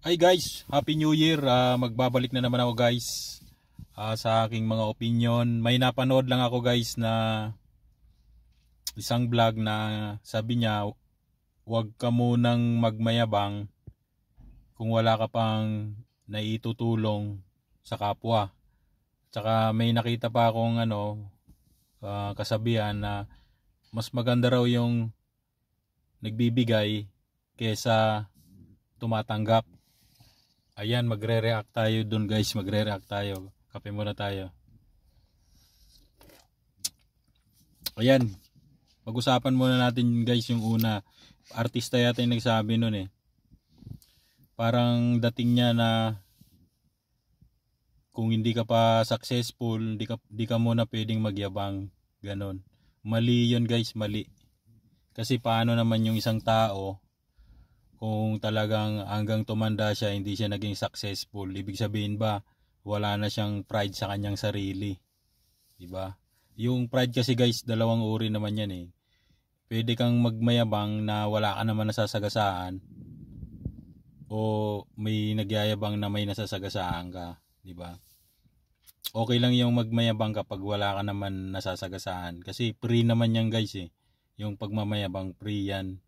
Hi guys, Happy New Year. Magbabalik na naman ako guys sa aking mga opinion. May napanood lang ako guys na isang vlog na sabi niya, huwag ka munang magmayabang kung wala ka pang naitutulong sa kapwa. Tsaka may nakita pa akong kasabihan na mas maganda raw yung nagbibigay kesa tumatanggap. Ayan, magre-react tayo dun guys, magre-react tayo. Kape muna tayo. Ayan, pag-usapan muna natin guys yung una. Artista yata yung nagsabi nun eh. Parang dating niya na kung hindi ka pa successful, di ka muna pwedeng magyabang. Ganon. Mali yun guys, mali. Kasi paano naman yung isang tao kung talagang hanggang tumanda siya hindi siya naging successful, ibig sabihin ba wala na siyang pride sa kanyang sarili, di ba? Yung pride kasi guys, dalawang uri naman yan eh. Pwede kang magmayabang na wala ka naman nasasagasaan, o may nagyayabang na may nasasagasaan ka, di ba? Okay lang yung magmayabang kapag wala ka naman nasasagasaan kasi free naman yan guys eh. Yung pagmamayabang free yan,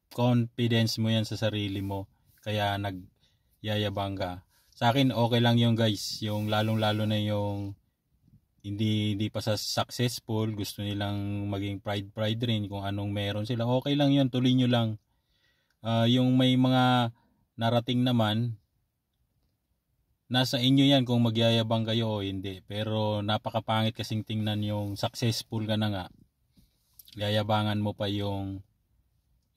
confidence mo yan sa sarili mo, kaya nagyayabang ka. Sa akin okay lang yung guys, yung lalong lalo na yung hindi pa sa successful, gusto nilang maging pride rin kung anong meron sila, okay lang yun, tuloy nyo lang. Yung may mga narating naman, nasa inyo yan kung magyayabang kayo o hindi, pero napakapangit kasing tingnan yung successful ka na nga, yayabangan mo pa yung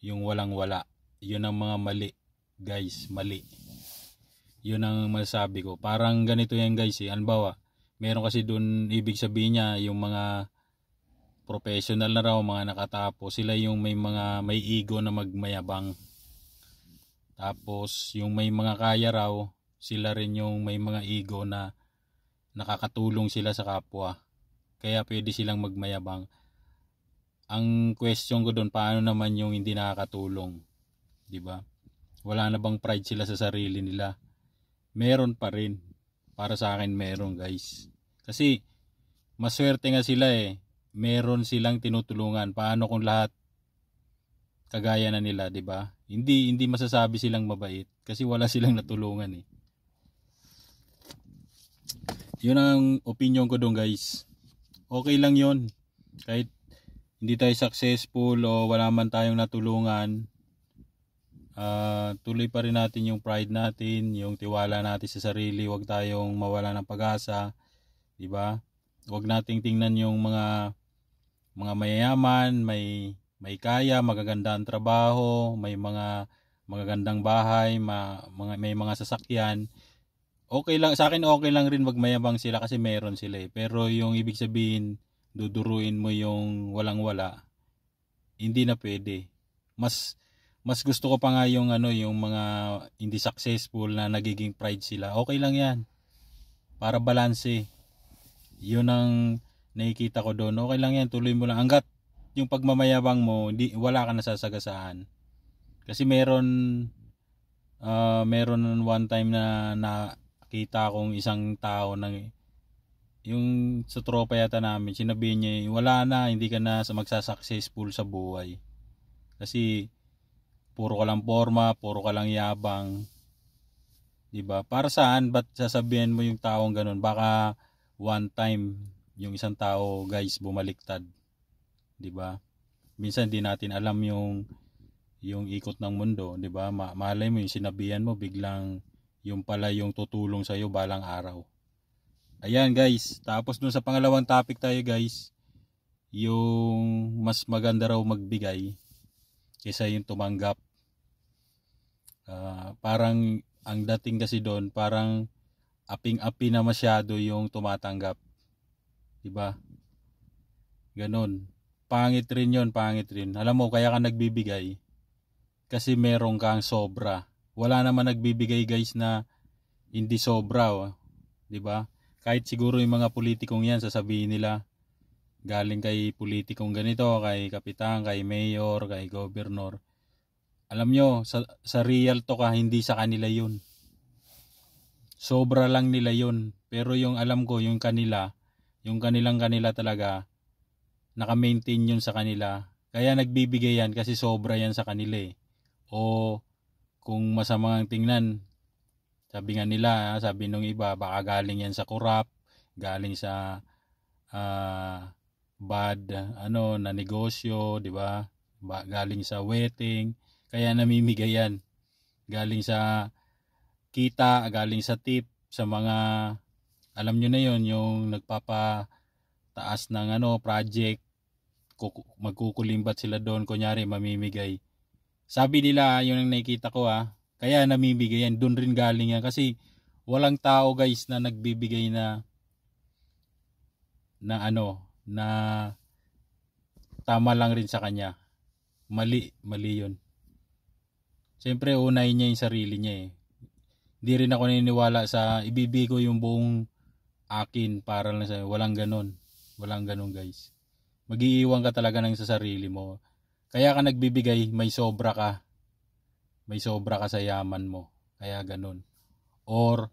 walang wala. Yun ang mga mali guys, mali. Yun ang masasabi ko. Parang ganito yan guys eh. Halimbawa, meron kasi dun, ibig sabihin niya yung mga professional na raw, mga nakatapos, sila yung may ego na magmayabang. Tapos yung may mga kaya raw, sila rin yung may mga ego na nakakatulong sila sa kapwa, kaya pwede silang magmayabang. Ang question ko doon, paano naman yung hindi nakakatulong? 'Di ba? Wala na bang pride sila sa sarili nila? Meron pa rin. Para sa akin meron, guys. Kasi maswerte nga sila eh. Meron silang tinutulungan. Paano kung lahat kagaya na nila, 'di ba? Hindi masasabi silang mabait kasi wala silang natulungan eh. 'Yun ang opinion ko doon, guys. Okay lang 'yun. Kahit hindi tayo successful o wala man tayong natulungan, tuloy pa rin natin yung pride natin, yung tiwala natin sa sarili. Huwag tayong mawala ng pag-asa, di ba? Huwag nating tingnan yung mga mayayaman, may kaya, magagandang trabaho, may mga magagandang bahay, may mga sasakyan. Okay lang sa akin, okay lang rin magmayabang sila kasi meron sila eh. Pero yung ibig sabihin, duduruin mo yung walang-wala, hindi na pwede. Mas gusto ko pa nga yung yung mga hindi successful na nagiging pride sila. Okay lang 'yan. Para balanse. 'Yun ang nakikita ko doon. Okay lang 'yan, tuloy mo lang hangga't yung pagmamayabang mo wala ka nasasagasaan. Kasi meron one time na nakita akong isang tao ng yung sa tropa yata namin, sinabi niya wala na, hindi ka na magsasuccessful sa buhay kasi puro ka lang forma, puro ka lang yabang, di ba? Para saan? Ba't sasabihin mo yung taong ganun? Baka one time yung isang tao guys bumaliktad, di ba? Minsan di natin alam yung ikot ng mundo, di ba? Malay mo yung sinabihan mo, biglang yung pala yung tutulong sa iyo balang araw. Ayan guys, tapos dun sa pangalawang topic tayo guys, yung mas maganda raw magbigay kaysa yung tumanggap. Parang ang dating kasi doon, parang aping-api na masyado yung tumatanggap. Diba? Ganon. Pangit rin yun, pangit rin. Alam mo, kaya ka nagbibigay kasi meron kang sobra. Wala naman nagbibigay guys na hindi sobra, oh. Diba? Kahit siguro yung mga politikong yan, sasabihin nila, galing kay politikong ganito, kay kapitan, kay mayor, kay gobernador. Alam nyo, sa real to ka, hindi sa kanila yun. Sobra lang nila yun. Pero yung alam ko, yung kanilang talaga, naka-maintain yun sa kanila. Kaya nagbibigay yan kasi sobra yan sa kanila eh. O kung masamang tingnan, sabi nga nila, sabi nung iba, baka galing yan sa kurap, galing sa bad na negosyo, di ba? Galing sa wedding, kaya namimigay yan. Galing sa kita, galing sa tip, sa mga, alam nyo na yon, yung nagpapataas ng project, magkukulimbat sila doon, kunyari mamimigay. Sabi nila, yun ang nakikita ko kaya namimigay yan, doon rin galing yan. Kasi walang tao guys na nagbibigay na tama lang rin sa kanya. Mali yun. Siyempre unahin niya yung sarili niya eh. Hindi rin ako naniniwala sa ibibigay ko yung buong akin para lang sa walang ganon. Walang ganon guys. Mag-iiwan ka talaga ng sa sarili mo. Kaya ka nagbibigay, may sobra ka. May sobra ka sa yaman mo. Kaya ganon. Or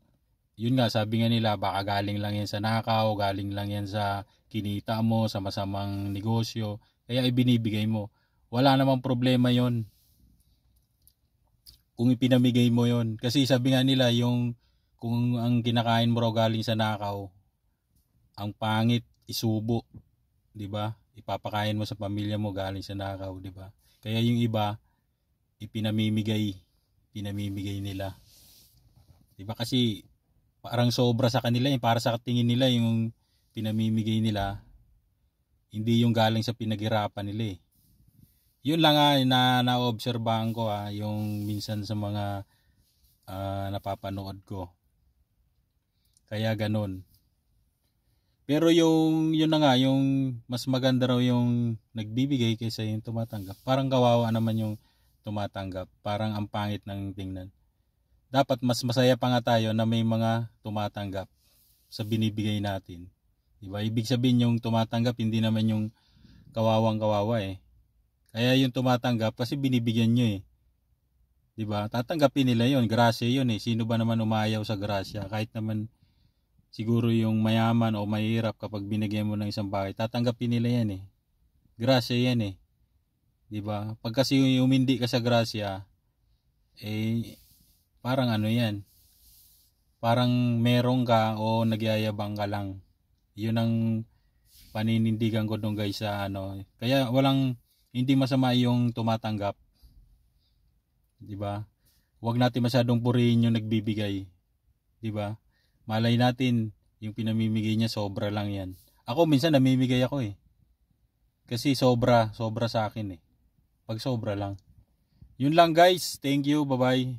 yun nga, sabi nga nila, baka galing lang yan sa nakaw, galing lang yan sa kinita mo, sa masamang negosyo, kaya ibinibigay mo. Wala namang problema yon kung ipinamigay mo yon. Kasi sabi nga nila, kung ang kinakain mo raw galing sa nakaw, ang pangit isubo, di ba? Ipapakain mo sa pamilya mo galing sa nakaw, di ba? Kaya yung iba, pinamimigay nila. Di ba kasi parang sobra sa kanila para sa tingin nila yung pinamimigay nila, hindi yung galing sa pinaghirapan nila eh. Yun lang na naobserbahan ko yung minsan sa mga napapanood ko. Kaya ganun. Pero yun na nga, yung mas maganda raw yung nagbibigay kaysa yung tumatanggap. Parang kawawa naman yung tumatanggap. Parang ang pangit ng tingnan. Dapat mas masaya pa nga tayo na may mga tumatanggap sa binibigay natin. Diba? Ibig sabihin yung tumatanggap, hindi naman yung kawawang kawawa eh. Kaya yung tumatanggap kasi binibigyan nyo eh. Diba? Tatanggapin nila yon, grasya yun eh. Sino ba naman umayaw sa grasya? Kahit naman siguro yung mayaman o mahirap, kapag binigyan mo ng isang bagay, tatanggapin nila yan eh. Grasya yan eh. Diba? Pag kasi umindi ka sa grasya, parang yan, parang meron ka o nagyayabang ka lang. Yun ang paninindigan ko dun guys sa kaya hindi masama yung tumatanggap, di ba? Huwag natin masyadong purihin yung nagbibigay, di ba? Malay natin yung pinamimigay niya sobra lang yan. Ako minsan namimigay ako eh, kasi sobra sa akin eh, pag sobra lang. Yun lang guys, thank you, bye bye.